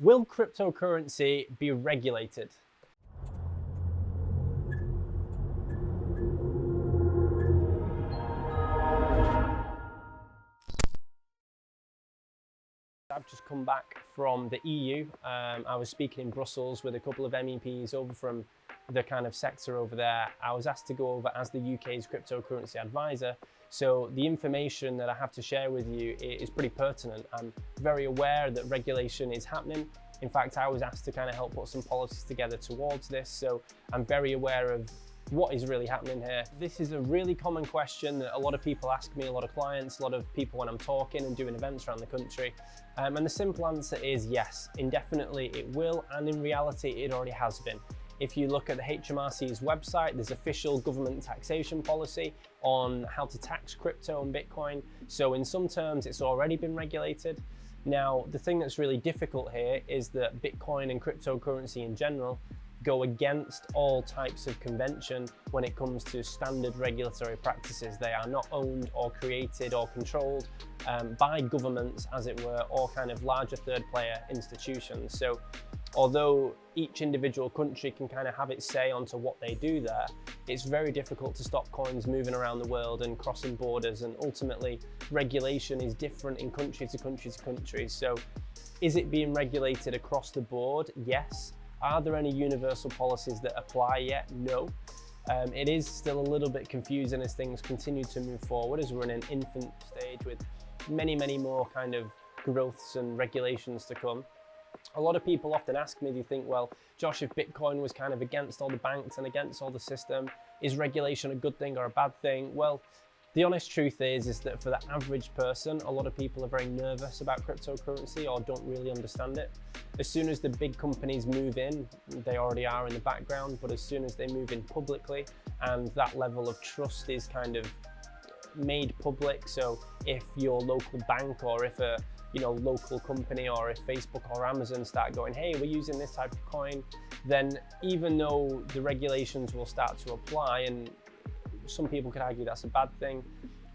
Will cryptocurrency be regulated? I've just come back from the EU. I was speaking in Brussels with a couple of MEPs over from the kind of sector over there. I was asked to go over as the UK's cryptocurrency advisor. So the information that I have to share with you is pretty pertinent. I'm very aware that regulation is happening. In fact, I was asked to kind of help put some policies together towards this. So I'm very aware of what is really happening here. This is a really common question that a lot of people ask me, a lot of clients, a lot of people when I'm talking and doing events around the country. And the simple answer is yes, indefinitely it will, and in reality it already has been. If you look at the HMRC's website, there's official government taxation policy on how to tax crypto and Bitcoin. So in some terms, it's already been regulated. Now, the thing that's really difficult here is that Bitcoin and cryptocurrency in general go against all types of convention when it comes to standard regulatory practices. They are not owned or created or controlled by governments, as it were, or kind of larger third player institutions. So although each individual country can kind of have its say onto what they do there, it's very difficult to stop coins moving around the world and crossing borders, and ultimately regulation is different in country to country to country. So is it being regulated across the board? Yes. Are there any universal policies that apply yet? No. It is still a little bit confusing as things continue to move forward, as we're in an infant stage with many more kind of growths and regulations to come. A lot of people often ask me, do you think, well, Josh, if Bitcoin was kind of against all the banks and against all the system, is regulation a good thing or a bad thing? Well, the honest truth is that for the average person, a lot of people are very nervous about cryptocurrency or don't really understand it. As soon as the big companies move in, they already are in the background, but as soon as they move in publicly and that level of trust is kind of made public, so if your local bank or if a local company or if Facebook or Amazon start going, hey, we're using this type of coin, then even though the regulations will start to apply, and some people could argue that's a bad thing,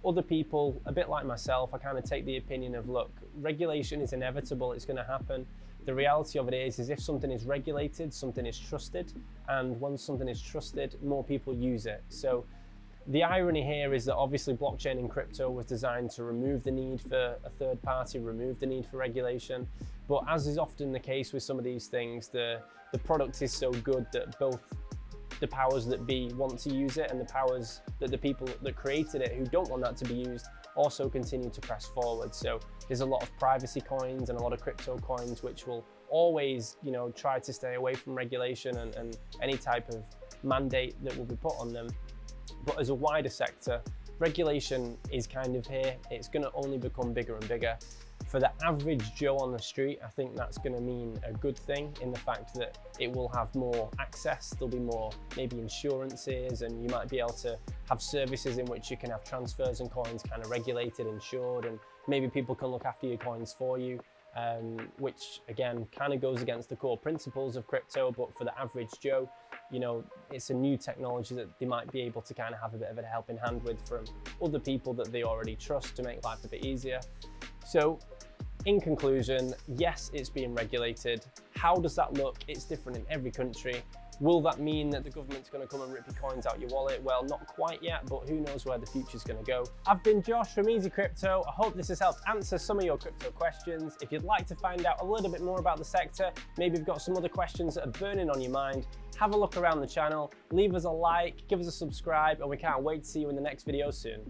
other people, a bit like myself, I kind of take the opinion of, look, regulation is inevitable, it's going to happen. The reality of it is if something is regulated, something is trusted, and once something is trusted, more people use it. So the irony here is that obviously blockchain and crypto was designed to remove the need for a third party, remove the need for regulation. But as is often the case with some of these things, the product is so good that both the powers that be want to use it and the powers that the people that created it who don't want that to be used also continue to press forward. So there's a lot of privacy coins and a lot of crypto coins which will always, try to stay away from regulation and any type of mandate that will be put on them. But as a wider sector, regulation is kind of here. It's going to only become bigger and bigger. For the average Joe on the street, I think that's going to mean a good thing in the fact that it will have more access. There'll be more maybe insurances, and you might be able to have services in which you can have transfers and coins kind of regulated, insured, and maybe people can look after your coins for you, which again kind of goes against the core principles of crypto. But for the average Joe, it's a new technology that they might be able to kind of have a bit of a helping hand with from other people that they already trust to make life a bit easier. So in conclusion, yes, it's being regulated. How does that look? It's different in every country. Will that mean that the government's going to come and rip your coins out your wallet? Well, not quite yet, but who knows where the future's going to go. I've been Josh from Easy Crypto. I hope this has helped answer some of your crypto questions. If you'd like to find out a little bit more about the sector, maybe you've got some other questions that are burning on your mind, have a look around the channel, leave us a like, give us a subscribe, and we can't wait to see you in the next video soon.